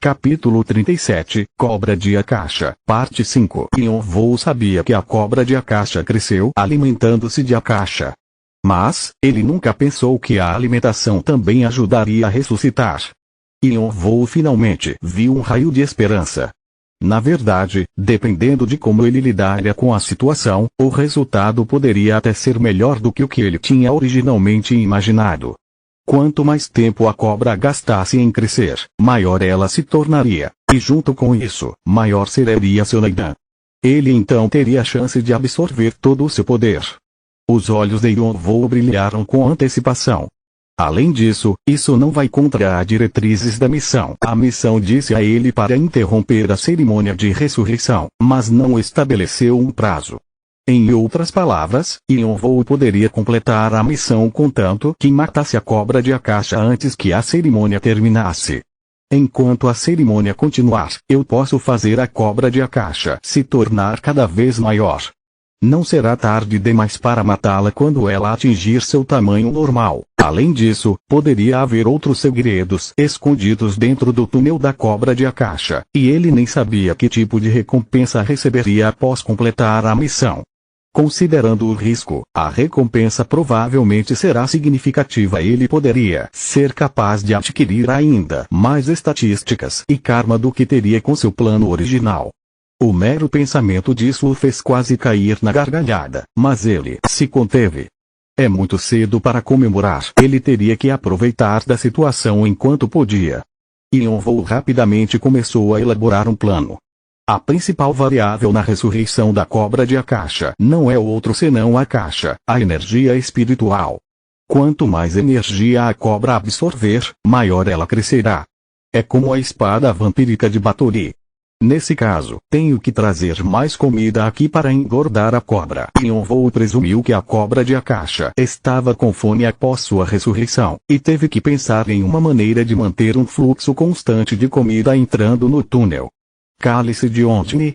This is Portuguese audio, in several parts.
Capítulo 37, Cobra de Akasha, Parte 5. Yonvou sabia que a cobra de Akasha cresceu alimentando-se de Akasha. Mas, ele nunca pensou que a alimentação também ajudaria a ressuscitar. Yonvou finalmente viu um raio de esperança. Na verdade, dependendo de como ele lidaria com a situação, o resultado poderia até ser melhor do que o que ele tinha originalmente imaginado. Quanto mais tempo a cobra gastasse em crescer, maior ela se tornaria, e junto com isso, maior seria seu Neidan. Ele então teria a chance de absorver todo o seu poder. Os olhos de Yonvou brilharam com antecipação. Além disso, isso não vai contra as diretrizes da missão. A missão disse a ele para interromper a cerimônia de ressurreição, mas não estabeleceu um prazo. Em outras palavras, Yonvou poderia completar a missão contanto que matasse a cobra de Akasha antes que a cerimônia terminasse. Enquanto a cerimônia continuar, eu posso fazer a cobra de Akasha se tornar cada vez maior. Não será tarde demais para matá-la quando ela atingir seu tamanho normal. Além disso, poderia haver outros segredos escondidos dentro do túnel da cobra de Akasha, e ele nem sabia que tipo de recompensa receberia após completar a missão. Considerando o risco, a recompensa provavelmente será significativa. Ele poderia ser capaz de adquirir ainda mais estatísticas e karma do que teria com seu plano original. O mero pensamento disso o fez quase cair na gargalhada, mas ele se conteve. É muito cedo para comemorar. Ele teria que aproveitar da situação enquanto podia. Yonvou rapidamente começou a elaborar um plano. A principal variável na ressurreição da cobra de Akasha não é outro senão Akasha, a energia espiritual. Quanto mais energia a cobra absorver, maior ela crescerá. É como a espada vampírica de Batory. Nesse caso, tenho que trazer mais comida aqui para engordar a cobra. Yonvou presumiu que a cobra de Akasha estava com fome após sua ressurreição, e teve que pensar em uma maneira de manter um fluxo constante de comida entrando no túnel. Cálice de Ondine?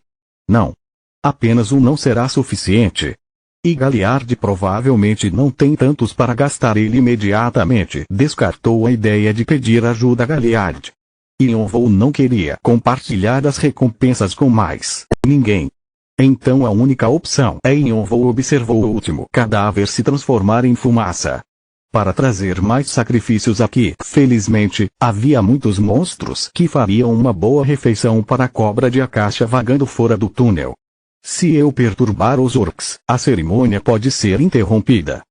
Não. Apenas um não será suficiente. E Galliard provavelmente não tem tantos para gastar. Ele imediatamente descartou a ideia de pedir ajuda a Galliard. Yonvou não queria compartilhar as recompensas com mais ninguém. Então a única opção é Yonvou observou o último cadáver se transformar em fumaça. Para trazer mais sacrifícios aqui, felizmente, havia muitos monstros que fariam uma boa refeição para a cobra de Akasha vagando fora do túnel. Se eu perturbar os orcs, a cerimônia pode ser interrompida.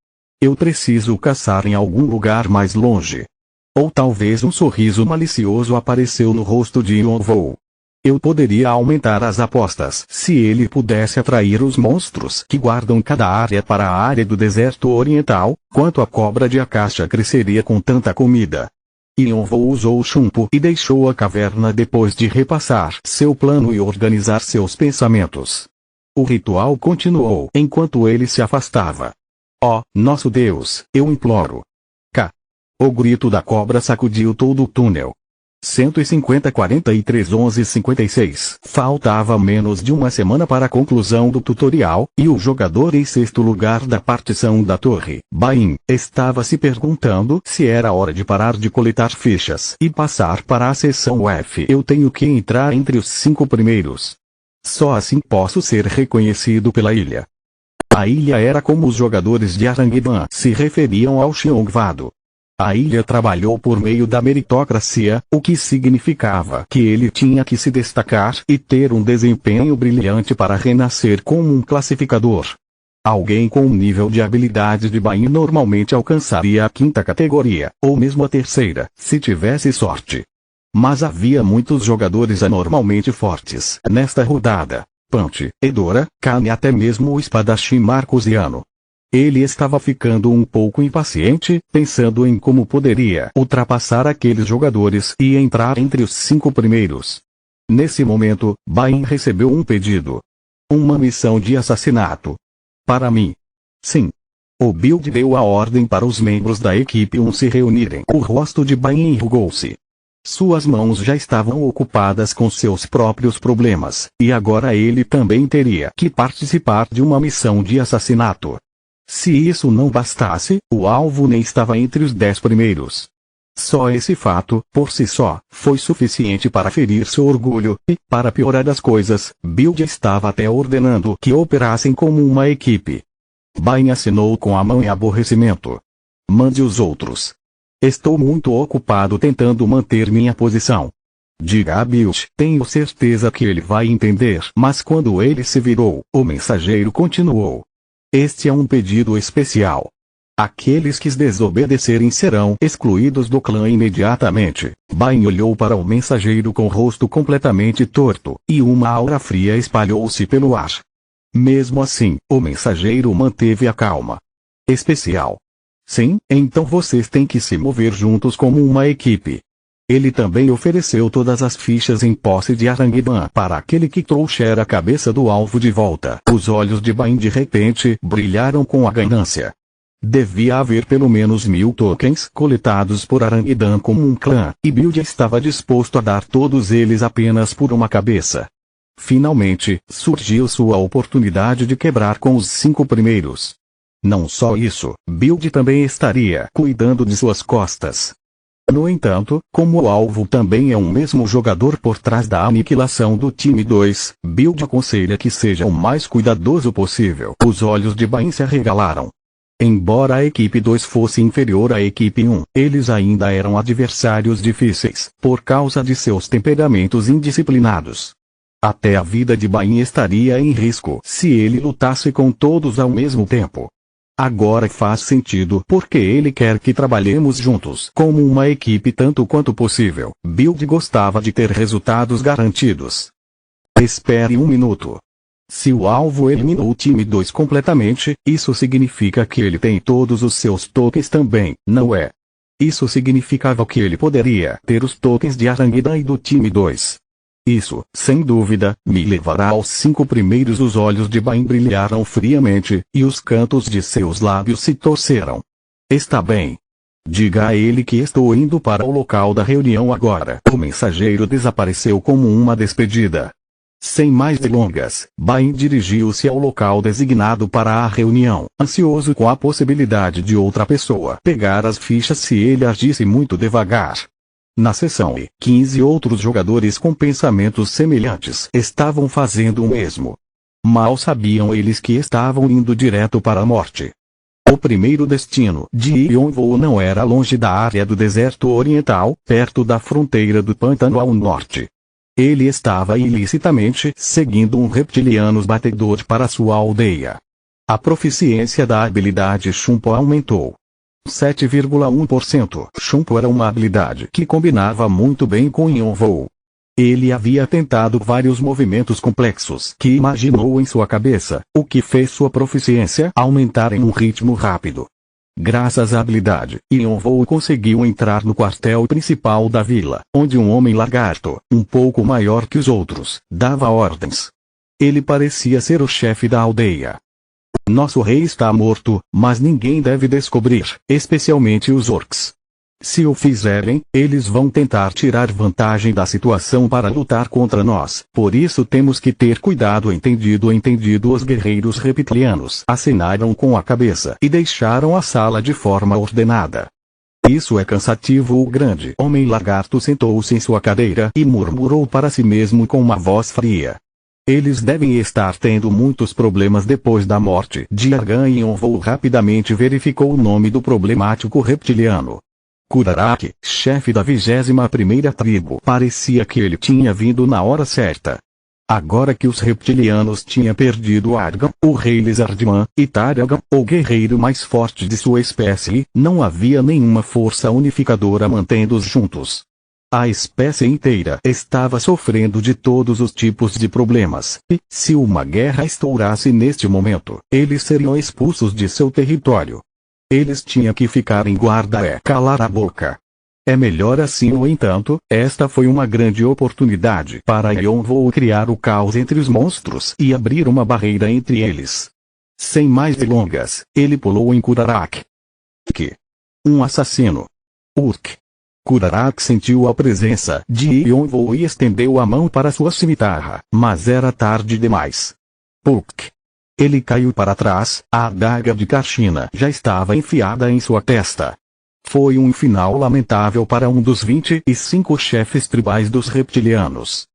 Eu preciso caçar em algum lugar mais longe. Ou talvez um sorriso malicioso apareceu no rosto de Yonvou. Eu poderia aumentar as apostas se ele pudesse atrair os monstros que guardam cada área para a área do deserto oriental, quanto a cobra de Akasha cresceria com tanta comida. Yonvou usou o chumbo e deixou a caverna depois de repassar seu plano e organizar seus pensamentos. O ritual continuou enquanto ele se afastava. Ó, nosso Deus, eu imploro. O grito da cobra sacudiu todo o túnel. 150 43 11 56. Faltava menos de uma semana para a conclusão do tutorial, e o jogador em sexto lugar da partição da torre, Bain, estava se perguntando se era hora de parar de coletar fichas e passar para a seção F. Eu tenho que entrar entre os 5 primeiros. Só assim posso ser reconhecido pela ilha. A ilha era como os jogadores de Arangueban se referiam ao Xiongvado. A ilha trabalhou por meio da meritocracia, o que significava que ele tinha que se destacar e ter um desempenho brilhante para renascer como um classificador. Alguém com um nível de habilidade de Bain normalmente alcançaria a 5ª categoria, ou mesmo a 3ª, se tivesse sorte. Mas havia muitos jogadores anormalmente fortes nesta rodada. Punch, Edora, Kane e até mesmo o espadachim Marcosiano. Ele estava ficando um pouco impaciente, pensando em como poderia ultrapassar aqueles jogadores e entrar entre os 5 primeiros. Nesse momento, Bain recebeu um pedido. Uma missão de assassinato. Para mim. Sim. O Build deu a ordem para os membros da equipe se reunirem. O rosto de Bain enrugou-se. Suas mãos já estavam ocupadas com seus próprios problemas, e agora ele também teria que participar de uma missão de assassinato. Se isso não bastasse, o alvo nem estava entre os 10 primeiros. Só esse fato, por si só, foi suficiente para ferir seu orgulho, e, para piorar as coisas, Build estava até ordenando que operassem como uma equipe. Bain assinou com a mão em aborrecimento. Mande os outros. Estou muito ocupado tentando manter minha posição. Diga a Build, tenho certeza que ele vai entender. Mas quando ele se virou, o mensageiro continuou. Este é um pedido especial. Aqueles que desobedecerem serão excluídos do clã imediatamente. Bain olhou para o mensageiro com o rosto completamente torto, e uma aura fria espalhou-se pelo ar. Mesmo assim, o mensageiro manteve a calma. Especial. Sim, então vocês têm que se mover juntos como uma equipe. Ele também ofereceu todas as fichas em posse de Aranguidan para aquele que trouxer a cabeça do alvo de volta. Os olhos de Bain de repente brilharam com a ganância. Devia haver pelo menos 1000 tokens coletados por Aranguidan como um clã, e Build estava disposto a dar todos eles apenas por uma cabeça. Finalmente, surgiu sua oportunidade de quebrar com os 5 primeiros. Não só isso, Build também estaria cuidando de suas costas. No entanto, como o alvo também é um mesmo jogador por trás da aniquilação do time 2, Build aconselha que seja o mais cuidadoso possível. Os olhos de Bain se arregalaram. Embora a equipe 2 fosse inferior à equipe 1, eles ainda eram adversários difíceis, por causa de seus temperamentos indisciplinados. Até a vida de Bain estaria em risco se ele lutasse com todos ao mesmo tempo. Agora faz sentido porque ele quer que trabalhemos juntos como uma equipe tanto quanto possível. Build gostava de ter resultados garantidos. Espere um minuto. Se o alvo eliminou o time 2 completamente, isso significa que ele tem todos os seus tokens também, não é? Isso significava que ele poderia ter os tokens de Aranguidan e do time 2. Isso, sem dúvida, me levará aos 5 primeiros. Os olhos de Bain brilharam friamente, e os cantos de seus lábios se torceram. Está bem. Diga a ele que estou indo para o local da reunião agora. O mensageiro desapareceu como uma despedida. Sem mais delongas, Bain dirigiu-se ao local designado para a reunião, ansioso com a possibilidade de outra pessoa pegar as fichas se ele agisse muito devagar. Na sessão, 15 outros jogadores com pensamentos semelhantes estavam fazendo o mesmo. Mal sabiam eles que estavam indo direto para a morte. O primeiro destino de Yonvou não era longe da área do deserto oriental, perto da fronteira do pântano ao norte. Ele estava ilicitamente seguindo um reptiliano batedor para sua aldeia. A proficiência da habilidade Shumpo aumentou. 7,1%. Shumpo era uma habilidade que combinava muito bem com Yonvou. Ele havia tentado vários movimentos complexos que imaginou em sua cabeça, o que fez sua proficiência aumentar em um ritmo rápido. Graças à habilidade, Yonvou conseguiu entrar no quartel principal da vila, onde um homem lagarto, um pouco maior que os outros, dava ordens. Ele parecia ser o chefe da aldeia. Nosso rei está morto, mas ninguém deve descobrir, especialmente os orcs. Se o fizerem, eles vão tentar tirar vantagem da situação para lutar contra nós. Por isso temos que ter cuidado. Entendido. Os guerreiros reptilianos acenaram com a cabeça e deixaram a sala de forma ordenada. Isso é cansativo. O grande homem lagarto sentou-se em sua cadeira e murmurou para si mesmo com uma voz fria. Eles devem estar tendo muitos problemas depois da morte de Argan. Yonvou rapidamente verificou o nome do problemático reptiliano. Kurarak, chefe da 21ª tribo. Parecia que ele tinha vindo na hora certa. Agora que os reptilianos tinham perdido Argan, o rei Lizardman, e Taragan, o guerreiro mais forte de sua espécie, não havia nenhuma força unificadora mantendo-os juntos. A espécie inteira estava sofrendo de todos os tipos de problemas, e, se uma guerra estourasse neste momento, eles seriam expulsos de seu território. Eles tinham que ficar em guarda e calar a boca. É melhor assim. No entanto, esta foi uma grande oportunidade para Yonvou criar o caos entre os monstros e abrir uma barreira entre eles. Sem mais delongas, ele pulou em Kurarak. Que? Um assassino. Urk. Kurarak sentiu a presença de Yonvou e estendeu a mão para sua cimitarra, mas era tarde demais. Puk. Ele caiu para trás, a adaga de Karshina já estava enfiada em sua testa. Foi um final lamentável para um dos 25 chefes tribais dos reptilianos.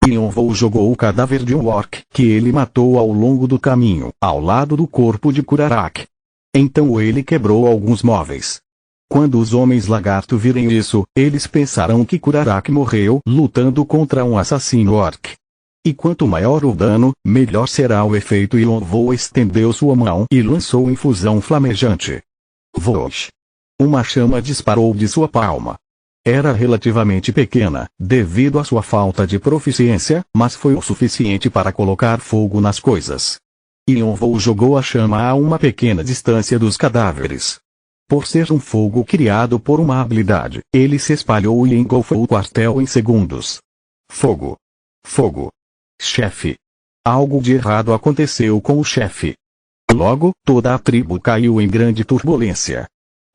Yonvou jogou o cadáver de um orc que ele matou ao longo do caminho, ao lado do corpo de Kurarak. Então ele quebrou alguns móveis. Quando os homens lagarto virem isso, eles pensarão que Kurarak morreu lutando contra um assassino orc. E quanto maior o dano, melhor será o efeito. Yonvou estendeu sua mão e lançou infusão flamejante. Vosh! Uma chama disparou de sua palma. Era relativamente pequena, devido à sua falta de proficiência, mas foi o suficiente para colocar fogo nas coisas. Yonvou jogou a chama a uma pequena distância dos cadáveres. Por ser um fogo criado por uma habilidade, ele se espalhou e engolfou o quartel em segundos. Fogo! Fogo! Chefe! Algo de errado aconteceu com o chefe. Logo, toda a tribo caiu em grande turbulência.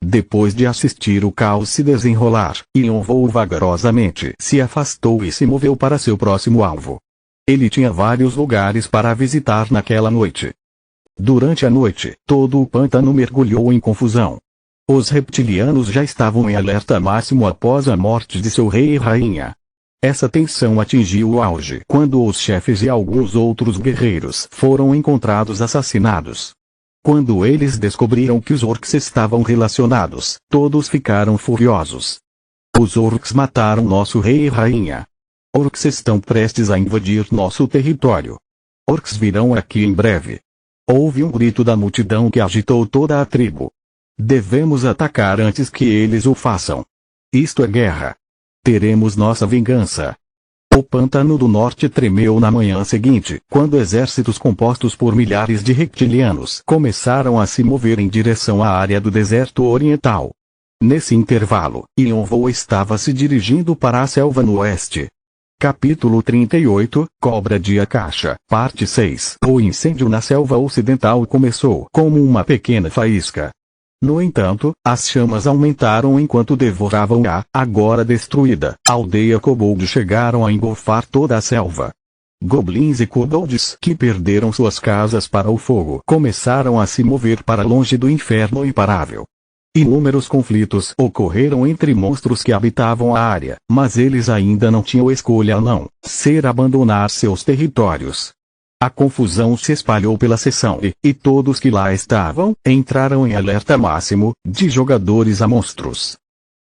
Depois de assistir o caos se desenrolar, Yonvou vagarosamente se afastou e se moveu para seu próximo alvo. Ele tinha vários lugares para visitar naquela noite. Durante a noite, todo o pântano mergulhou em confusão. Os reptilianos já estavam em alerta máximo após a morte de seu rei e rainha. Essa tensão atingiu o auge quando os chefes e alguns outros guerreiros foram encontrados assassinados. Quando eles descobriram que os orcs estavam relacionados, todos ficaram furiosos. Os orcs mataram nosso rei e rainha. Orcs estão prestes a invadir nosso território. Orcs virão aqui em breve. Houve um grito da multidão que agitou toda a tribo. Devemos atacar antes que eles o façam. Isto é guerra. Teremos nossa vingança. O pântano do norte tremeu na manhã seguinte, quando exércitos compostos por milhares de reptilianos começaram a se mover em direção à área do deserto oriental. Nesse intervalo, Yonvou estava se dirigindo para a selva no oeste. Capítulo 38, Cobra de Akasha, Parte 6. O incêndio na selva ocidental começou como uma pequena faísca. No entanto, as chamas aumentaram enquanto devoravam a, agora destruída, aldeia kobold. Chegaram a engolfar toda a selva. Goblins e kobolds que perderam suas casas para o fogo começaram a se mover para longe do inferno imparável. Inúmeros conflitos ocorreram entre monstros que habitavam a área, mas eles ainda não tinham escolha a não ser abandonar seus territórios. A confusão se espalhou pela seção e todos que lá estavam, entraram em alerta máximo, de jogadores a monstros.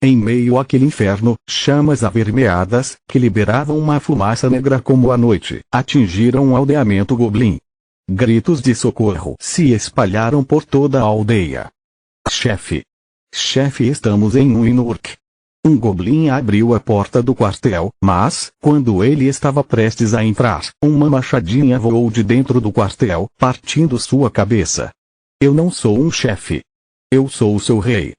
Em meio àquele inferno, chamas avermelhadas, que liberavam uma fumaça negra como a noite, atingiram um aldeamento goblin. Gritos de socorro se espalharam por toda a aldeia. Chefe! Chefe, estamos em um Inurk. Um goblin abriu a porta do quartel, mas, quando ele estava prestes a entrar, uma machadinha voou de dentro do quartel, partindo sua cabeça. Eu não sou um chefe. Eu sou o seu rei.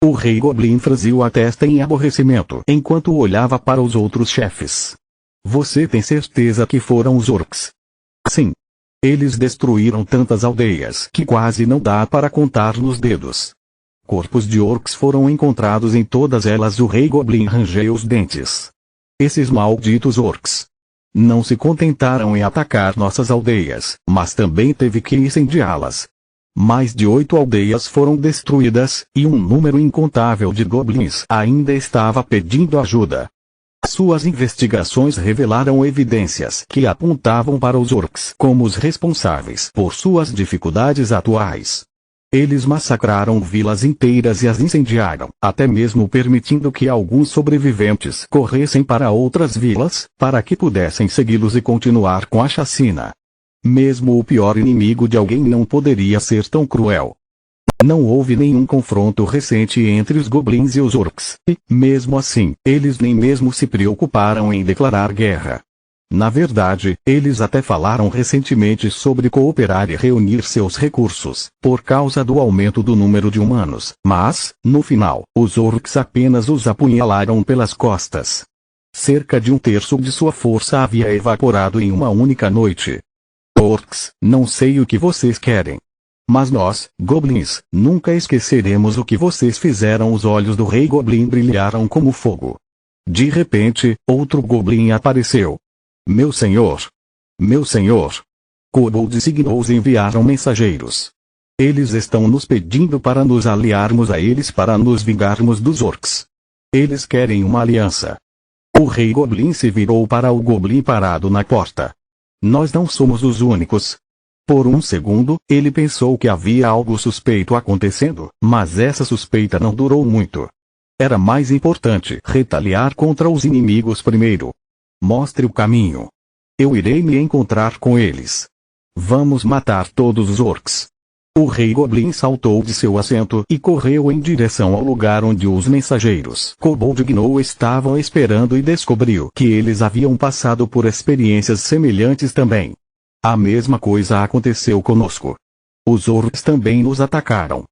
O rei goblin franziu a testa em aborrecimento enquanto olhava para os outros chefes. Você tem certeza que foram os orcs? Sim. Eles destruíram tantas aldeias que quase não dá para contar nos dedos. Corpos de orcs foram encontrados em todas elas. O rei goblin rangeu os dentes. Esses malditos orcs não se contentaram em atacar nossas aldeias, mas também teve que incendiá-las. Mais de 8 aldeias foram destruídas, e um número incontável de goblins ainda estava pedindo ajuda. Suas investigações revelaram evidências que apontavam para os orcs como os responsáveis por suas dificuldades atuais. Eles massacraram vilas inteiras e as incendiaram, até mesmo permitindo que alguns sobreviventes corressem para outras vilas, para que pudessem segui-los e continuar com a chacina. Mesmo o pior inimigo de alguém não poderia ser tão cruel. Não houve nenhum confronto recente entre os goblins e os orcs, e, mesmo assim, eles nem mesmo se preocuparam em declarar guerra. Na verdade, eles até falaram recentemente sobre cooperar e reunir seus recursos, por causa do aumento do número de humanos, mas, no final, os orcs apenas os apunhalaram pelas costas. Cerca de um terço de sua força havia evaporado em uma única noite. Orcs, não sei o que vocês querem. Mas nós, goblins, nunca esqueceremos o que vocês fizeram. Os olhos do rei goblin brilharam como fogo. De repente, outro goblin apareceu. Meu senhor! Meu senhor! Kobolds e gnolls enviaram mensageiros. Eles estão nos pedindo para nos aliarmos a eles para nos vingarmos dos orcs. Eles querem uma aliança. O Rei Goblin se virou para o Goblin parado na porta. Nós não somos os únicos. Por um segundo, ele pensou que havia algo suspeito acontecendo, mas essa suspeita não durou muito. Era mais importante retaliar contra os inimigos primeiro. Mostre o caminho. Eu irei me encontrar com eles. Vamos matar todos os orcs. O Rei Goblin saltou de seu assento e correu em direção ao lugar onde os mensageiros Kobold Gnou estavam esperando e descobriu que eles haviam passado por experiências semelhantes também. A mesma coisa aconteceu conosco. Os orcs também nos atacaram.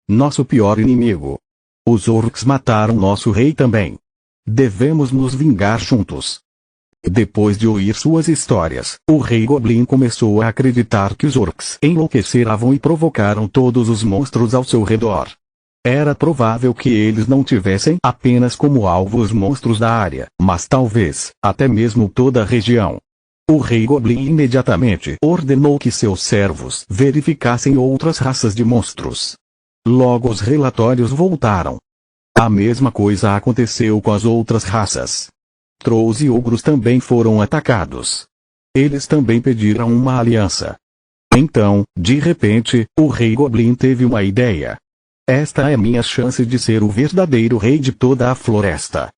Nosso pior inimigo. Os orcs mataram nosso rei também. Devemos nos vingar juntos. Depois de ouvir suas histórias, o Rei Goblin começou a acreditar que os orcs enlouqueceram e provocaram todos os monstros ao seu redor. Era provável que eles não tivessem apenas como alvo os monstros da área, mas talvez, até mesmo toda a região. O Rei Goblin imediatamente ordenou que seus servos verificassem outras raças de monstros. Logo os relatórios voltaram. A mesma coisa aconteceu com as outras raças. Trolls e ogros também foram atacados. Eles também pediram uma aliança. Então, de repente, o Rei Goblin teve uma ideia. Esta é minha chance de ser o verdadeiro rei de toda a floresta.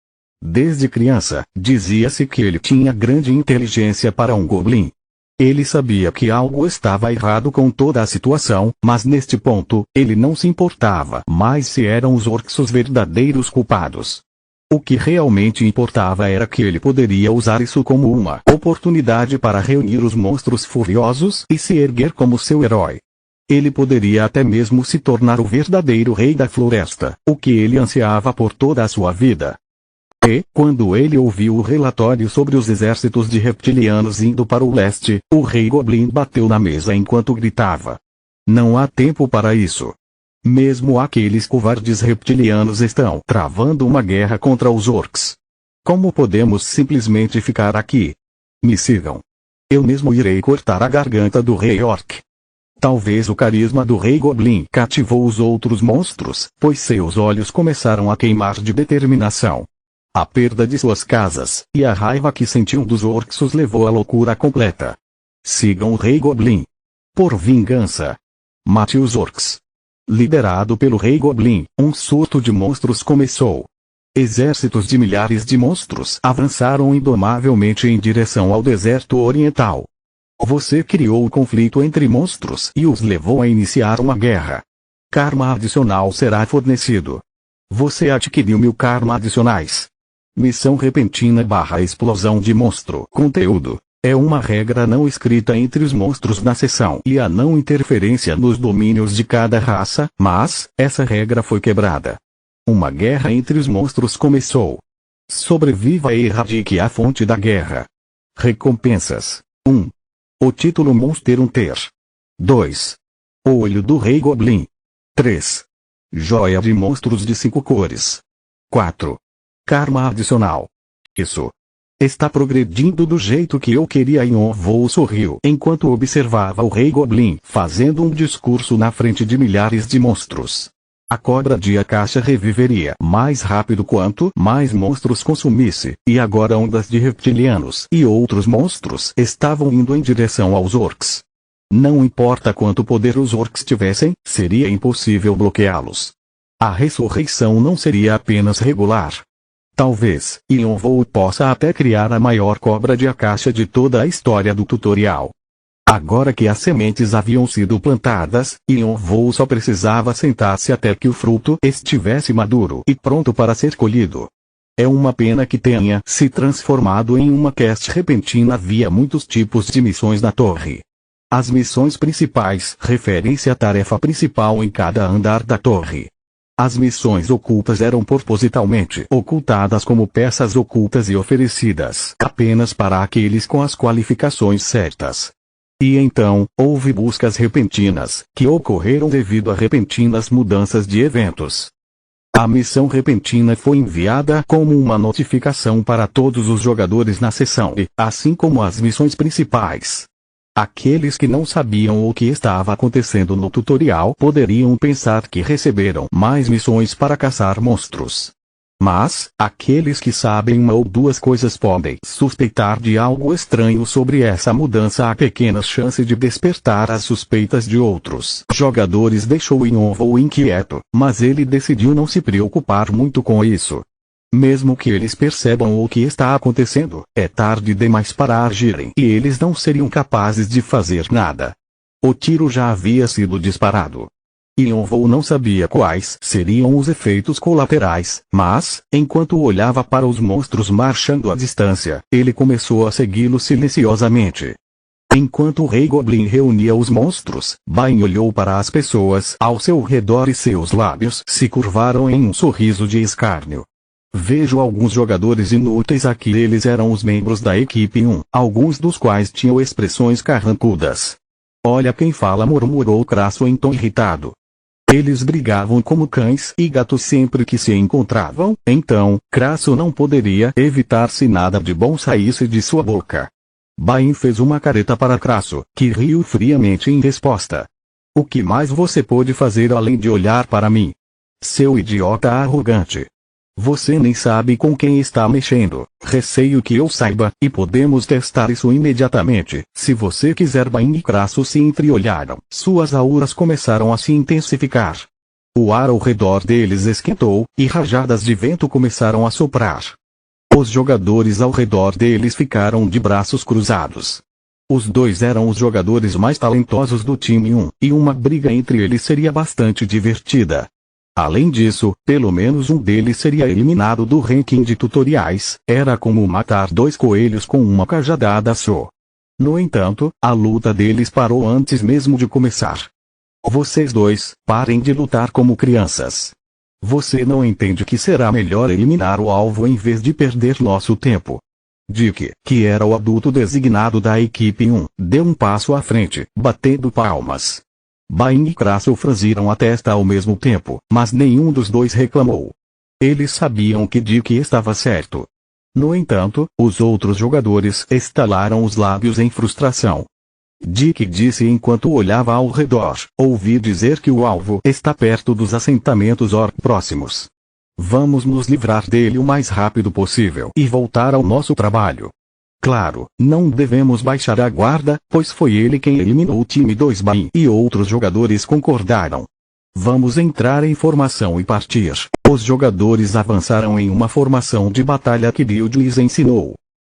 Desde criança, dizia-se que ele tinha grande inteligência para um Goblin. Ele sabia que algo estava errado com toda a situação, mas neste ponto, ele não se importava mais se eram os orcs os verdadeiros culpados. O que realmente importava era que ele poderia usar isso como uma oportunidade para reunir os monstros furiosos e se erguer como seu herói. Ele poderia até mesmo se tornar o verdadeiro rei da floresta, o que ele ansiava por toda a sua vida. E, quando ele ouviu o relatório sobre os exércitos de reptilianos indo para o leste, o Rei Goblin bateu na mesa enquanto gritava: "Não há tempo para isso! Mesmo aqueles covardes reptilianos estão travando uma guerra contra os orcs. Como podemos simplesmente ficar aqui? Me sigam. Eu mesmo irei cortar a garganta do Rei Orc." Talvez o carisma do Rei Goblin cativou os outros monstros, pois seus olhos começaram a queimar de determinação. A perda de suas casas, e a raiva que sentiam dos orcs os levou à loucura completa. Sigam o Rei Goblin. Por vingança. Mate os orcs. Liderado pelo Rei Goblin, um surto de monstros começou. Exércitos de milhares de monstros avançaram indomavelmente em direção ao deserto oriental. Você criou o conflito entre monstros e os levou a iniciar uma guerra. Karma adicional será fornecido. Você adquiriu 1000 karma adicionais. Missão repentina / explosão de monstro. Conteúdo. É uma regra não escrita entre os monstros na seção e a não interferência nos domínios de cada raça, mas, essa regra foi quebrada. Uma guerra entre os monstros começou. Sobreviva e erradique a fonte da guerra. Recompensas. 1. O título Monster Hunter. 2. O olho do Rei Goblin. 3. Joia de monstros de 5 cores. 4. Karma adicional. Isso está progredindo do jeito que eu queria. Ion sorriu enquanto observava o Rei Goblin fazendo um discurso na frente de milhares de monstros. A cobra de Akasha reviveria mais rápido quanto mais monstros consumisse, e agora ondas de reptilianos e outros monstros estavam indo em direção aos orcs. Não importa quanto poder os orcs tivessem, seria impossível bloqueá-los. A ressurreição não seria apenas regular. Talvez, Ion possa até criar a maior cobra de Akasha de toda a história do tutorial. Agora que as sementes haviam sido plantadas, Ion só precisava sentar-se até que o fruto estivesse maduro e pronto para ser colhido. É uma pena que tenha se transformado em uma quest repentina. Havia muitos tipos de missões na torre. As missões principais referem-se à tarefa principal em cada andar da torre. As missões ocultas eram propositalmente ocultadas como peças ocultas e oferecidas apenas para aqueles com as qualificações certas. E então, houve buscas repentinas, que ocorreram devido a repentinas mudanças de eventos. A missão repentina foi enviada como uma notificação para todos os jogadores na sessão e, assim como as missões principais. Aqueles que não sabiam o que estava acontecendo no tutorial poderiam pensar que receberam mais missões para caçar monstros. Mas, aqueles que sabem uma ou duas coisas podem suspeitar de algo estranho sobre essa mudança. Há pequena chance de despertar as suspeitas de outros jogadores. Deixou Yonvou inquieto, mas ele decidiu não se preocupar muito com isso. Mesmo que eles percebam o que está acontecendo, é tarde demais para agirem e eles não seriam capazes de fazer nada. O tiro já havia sido disparado. Yonvou não sabia quais seriam os efeitos colaterais, mas, enquanto olhava para os monstros marchando à distância, ele começou a segui-los silenciosamente. Enquanto o Rei Goblin reunia os monstros, Bain olhou para as pessoas ao seu redor e seus lábios se curvaram em um sorriso de escárnio. Vejo alguns jogadores inúteis aqui. Eles eram os membros da equipe 1, alguns dos quais tinham expressões carrancudas. Olha quem fala, murmurou Crasso em tom irritado. Eles brigavam como cães e gatos sempre que se encontravam, então, Crasso não poderia evitar se nada de bom saísse de sua boca. Bain fez uma careta para Crasso, que riu friamente em resposta. O que mais você pôde fazer além de olhar para mim? Seu idiota arrogante. Você nem sabe com quem está mexendo. Receio que eu saiba, e podemos testar isso imediatamente, se você quiser. Bain e Crasso se entreolharam. Suas auras começaram a se intensificar. O ar ao redor deles esquentou, e rajadas de vento começaram a soprar. Os jogadores ao redor deles ficaram de braços cruzados. Os dois eram os jogadores mais talentosos do time 1, e uma briga entre eles seria bastante divertida. Além disso, pelo menos um deles seria eliminado do ranking de tutoriais. Era como matar dois coelhos com uma cajadada só. No entanto, a luta deles parou antes mesmo de começar. Vocês dois, parem de lutar como crianças. Você não entende que será melhor eliminar o alvo em vez de perder nosso tempo. Dick, que era o adulto designado da equipe 1, deu um passo à frente, batendo palmas. Bain e Crasso franziram a testa ao mesmo tempo, mas nenhum dos dois reclamou. Eles sabiam que Dick estava certo. No entanto, os outros jogadores estalaram os lábios em frustração. Dick disse enquanto olhava ao redor: ouvi dizer que o alvo está perto dos assentamentos orc próximos. Vamos nos livrar dele o mais rápido possível e voltar ao nosso trabalho. Claro, não devemos baixar a guarda, pois foi ele quem eliminou o time 2. Bain e outros jogadores concordaram. Vamos entrar em formação e partir. Os jogadores avançaram em uma formação de batalha que Bill lhes ensinou.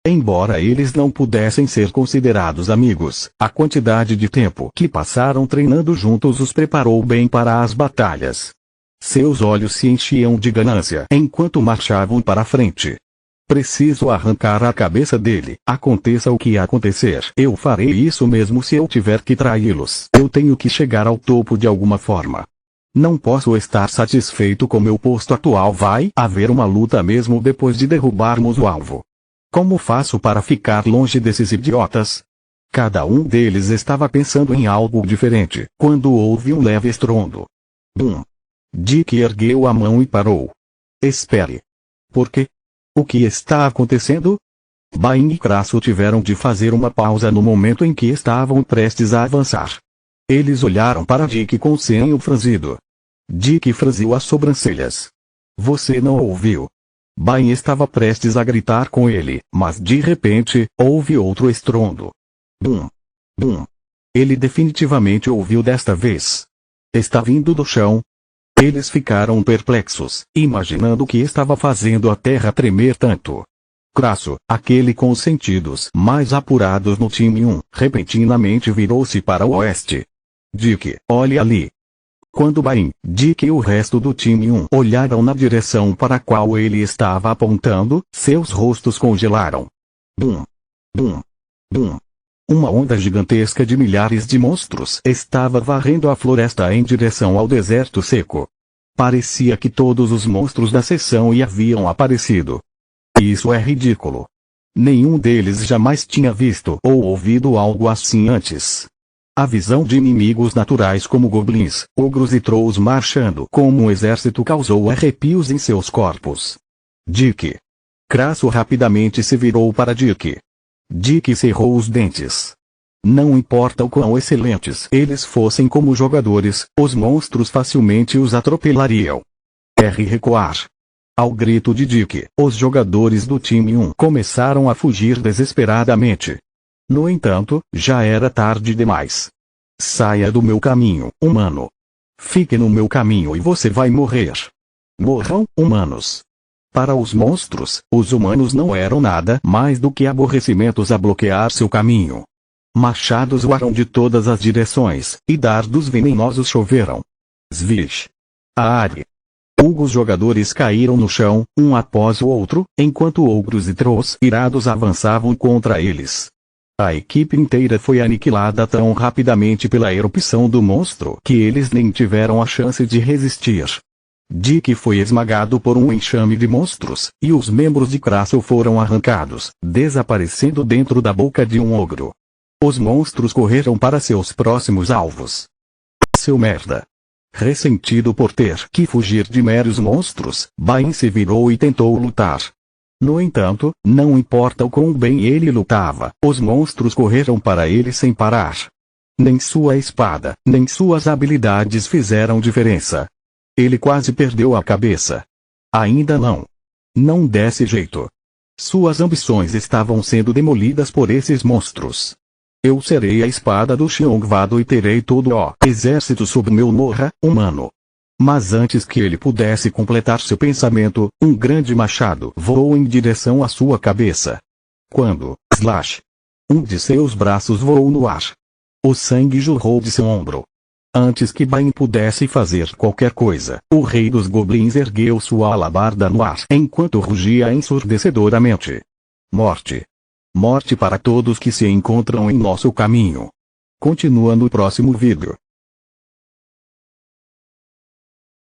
Embora eles não pudessem ser considerados amigos, a quantidade de tempo que passaram treinando juntos os preparou bem para as batalhas. Seus olhos se enchiam de ganância enquanto marchavam para frente. Preciso arrancar a cabeça dele, aconteça o que acontecer. Eu farei isso mesmo se eu tiver que traí-los. Eu tenho que chegar ao topo de alguma forma. Não posso estar satisfeito com meu posto atual. Vai haver uma luta mesmo depois de derrubarmos o alvo. Como faço para ficar longe desses idiotas? Cada um deles estava pensando em algo diferente, quando houve um leve estrondo. Bum! Dick ergueu a mão e parou. Espere. Por quê? O que está acontecendo? Bain e Crasso tiveram de fazer uma pausa no momento em que estavam prestes a avançar. Eles olharam para Dick com o senho franzido. Dick franziu as sobrancelhas. Você não ouviu? Bain estava prestes a gritar com ele, mas de repente, houve outro estrondo. Bum! Bum! Ele definitivamente ouviu desta vez. Está vindo do chão? Eles ficaram perplexos, imaginando o que estava fazendo a terra tremer tanto. Crasso, aquele com os sentidos mais apurados no time 1, repentinamente virou-se para o oeste. Dick, olhe ali. Quando Bain, Dick e o resto do time 1 olharam na direção para a qual ele estava apontando, seus rostos congelaram. Bum! Bum! Bum! Uma onda gigantesca de milhares de monstros estava varrendo a floresta em direção ao deserto seco. Parecia que todos os monstros da seção haviam aparecido. Isso é ridículo. Nenhum deles jamais tinha visto ou ouvido algo assim antes. A visão de inimigos naturais como goblins, ogros e trolls marchando como um exército causou arrepios em seus corpos. Dick. Crasso rapidamente se virou para Dick. Dick cerrou os dentes. Não importa o quão excelentes eles fossem como jogadores, os monstros facilmente os atropelariam. Recuar. Ao grito de Dick, os jogadores do time 1 começaram a fugir desesperadamente. No entanto, já era tarde demais. Saia do meu caminho, humano. Fique no meu caminho e você vai morrer. Morram, humanos. Para os monstros, os humanos não eram nada mais do que aborrecimentos a bloquear seu caminho. Machados voaram de todas as direções, e dardos venenosos choveram. Svish. Aare. Os jogadores caíram no chão, um após o outro, enquanto ogros e trolls irados avançavam contra eles. A equipe inteira foi aniquilada tão rapidamente pela erupção do monstro que eles nem tiveram a chance de resistir. Dick foi esmagado por um enxame de monstros, e os membros de Crasso foram arrancados, desaparecendo dentro da boca de um ogro. Os monstros correram para seus próximos alvos. Seu merda. Ressentido por ter que fugir de meros monstros, Bain se virou e tentou lutar. No entanto, não importa o quão bem ele lutava, os monstros correram para ele sem parar. Nem sua espada, nem suas habilidades fizeram diferença. Ele quase perdeu a cabeça. Ainda não. Não desse jeito. Suas ambições estavam sendo demolidas por esses monstros. Eu serei a espada do Xiongvado e terei todo o exército sob meu Norra, humano. Mas antes que ele pudesse completar seu pensamento, um grande machado voou em direção à sua cabeça. Quando, slash! Um de seus braços voou no ar. O sangue jorrou de seu ombro. Antes que Bain pudesse fazer qualquer coisa, o rei dos goblins ergueu sua alabarda no ar enquanto rugia ensurdecedoramente. Morte! Morte para todos que se encontram em nosso caminho. Continua no próximo vídeo.